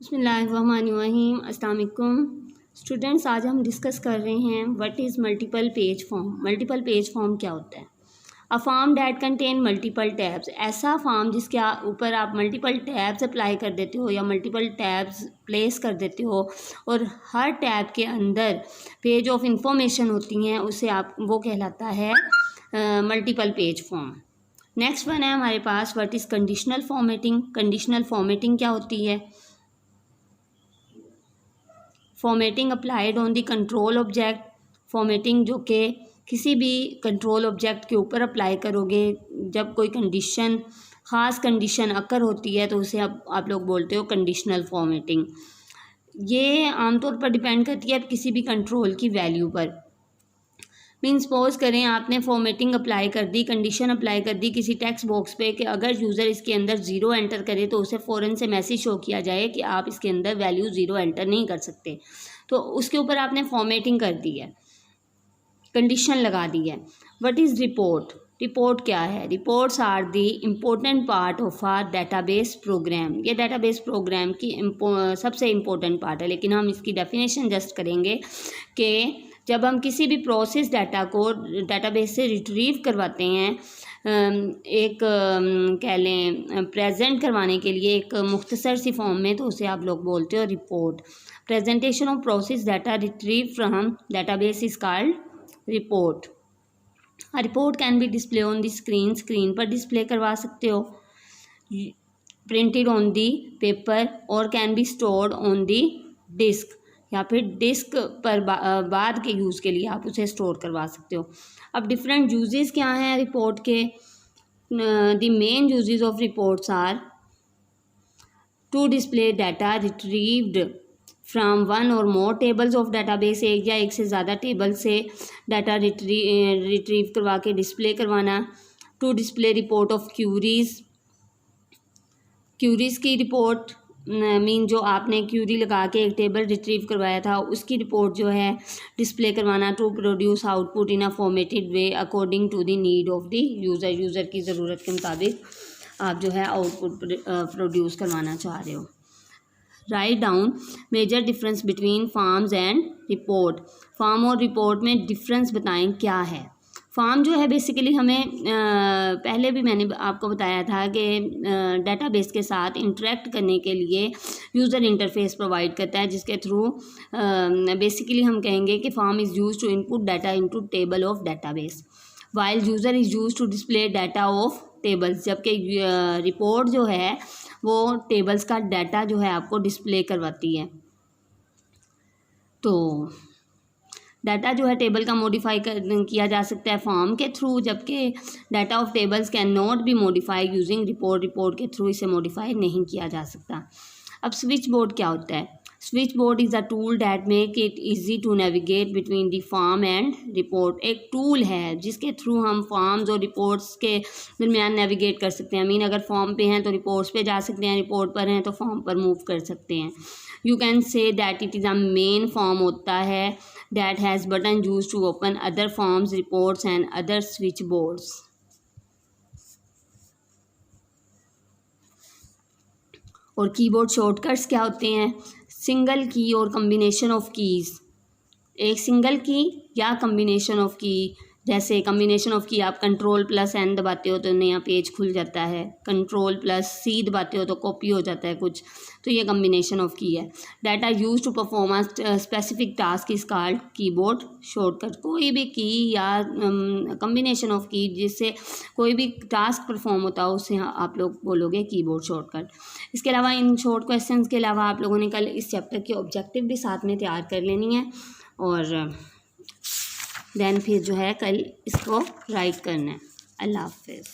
बिस्मिल्लाहिर्रहमानिर्रहीम। अस्सलाम वालेकुम स्टूडेंट्स, आज हम डिस्कस कर रहे हैं what is multiple page form. Multiple page form क्या होता है? A form that contain multiple tabs. ऐसा फॉर्म जिसके ऊपर आप मल्टीपल टैब्स अप्लाई कर देते हो या मल्टीपल टैब्स प्लेस कर देते हो और हर टैब के अंदर पेज ऑफ इंफॉर्मेशन होती हैं, उसे आप वो कहलाता है multiple page form. Next one है हमारे पास what is conditional formatting. Conditional formatting क्या होती है? Formatting applied on the control object. Formatting जो कि किसी भी कंट्रोल ऑब्जेक्ट के ऊपर अप्लाई करोगे जब कोई कंडीशन, ख़ास कंडीशन अकर होती है तो उसे आप लोग बोलते हो कंडीशनल फॉर्मेटिंग। ये आमतौर पर डिपेंड करती है किसी भी कंट्रोल की वैल्यू पर। मीन सपोज करें आपने फॉर्मेटिंग अप्लाई कर दी, कंडीशन अप्लाई कर दी किसी टेक्स्ट बॉक्स पे कि अगर यूज़र इसके अंदर ज़ीरो एंटर करे तो उसे फ़ौरन से मैसेज शो किया जाए कि आप इसके अंदर वैल्यू ज़ीरो एंटर नहीं कर सकते। तो उसके ऊपर आपने फॉर्मेटिंग कर दी है, कंडीशन लगा दी है। What is report? रिपोर्ट क्या है? Reports are the important part of our database program. ये डाटाबेस प्रोग्राम की सबसे इम्पोर्टेंट पार्ट है, लेकिन हम इसकी डेफिनेशन जस्ट करेंगे कि जब हम किसी भी प्रोसेस डाटा को डाटाबेस से रिट्रीव करवाते हैं, एक कह लें प्रेजेंट करवाने के लिए एक मुख्तसर सी फॉर्म में, तो उसे आप लोग बोलते हो report. Presentation of process data retrieve from database is called report. Report can be display on the screen. Screen पर डिस्प्ले करवा सकते हो, प्रिंटेड ऑन दी पेपर और can be stored on the disk, या फिर डिस्क पर बाद के यूज़ के लिए आप उसे स्टोर करवा सकते हो। अब डिफरेंट यूजेस क्या हैं रिपोर्ट के? The main uses of reports are to display data retrieved from one or more tables of database. एक या एक से ज़्यादा टेबल से डाटा रिट्रीव करवा के डिस्प्ले करवाना। To display report of queries. Queries की रिपोर्ट मीन जो आपने क्यूरी लगा के एक टेबल रिट्रीव करवाया था उसकी रिपोर्ट जो है डिस्प्ले करवाना। To produce output in a formatted way according to the need of the user. User की ज़रूरत के मुताबिक आप जो है आउटपुट प्रोड्यूस करवाना चाह रहे हो। Write down major difference between forms and report. Form और रिपोर्ट में डिफरेंस बताएं क्या है। फॉर्म जो है बेसिकली हमें पहले भी मैंने आपको बताया था कि डाटाबेस के साथ इंटरेक्ट करने के लिए यूज़र इंटरफेस प्रोवाइड करता है, जिसके थ्रू बेसिकली हम कहेंगे कि form is use to input data into table of database while user is use to display data of tables. जबकि रिपोर्ट जो है वो टेबल्स का डाटा जो है आपको डिस्प्ले करवाती है। तो डाटा जो है टेबल का मॉडिफाई किया जा सकता है फॉर्म के थ्रू, जबकि data of tables can not be modify using report. Report के थ्रू इसे मॉडिफाई नहीं किया जा सकता। अब स्विच बोर्ड क्या होता है? Switch board is a tool that make it easy to navigate between the form and report. एक टूल है जिसके थ्रू हम फॉर्म्स और रिपोर्ट्स के दरमियान नेविगेट कर सकते हैं। मीन अगर फॉर्म पे हैं तो रिपोर्ट्स पे जा सकते हैं, रिपोर्ट पर हैं तो फॉर्म पर मूव कर सकते हैं। You can say that it is a main form होता है that has button used to open other forms, reports and other switchboards. और कीबोर्ड शॉर्टकट्स क्या होते हैं? सिंगल की और कम्बिनेशन ऑफ कीज़। एक सिंगल की या कम्बिनेशन ऑफ की, जैसे कम्बिनेशन ऑफ की आप कंट्रोल+N दबाते हो तो नया पेज खुल जाता है, कंट्रोल+C दबाते हो तो कॉपी हो जाता है कुछ, तो ये कम्बिनेशन ऑफ की है। Data use to perform a specific task is called keyboard shortcut. कोई भी की या कम्बिनेशन ऑफ की जिससे कोई भी टास्क परफॉर्म होता हो उसे आप लोग बोलोगे कीबोर्ड शॉर्टकट। इसके अलावा इन शॉर्ट क्वेश्चंस के अलावा आप लोगों ने कल इस चैप्टर के ऑब्जेक्टिव भी साथ में तैयार कर लेनी है और देन फिर जो है कल इसको राइट करना है। अल्लाह हाफ़िज़।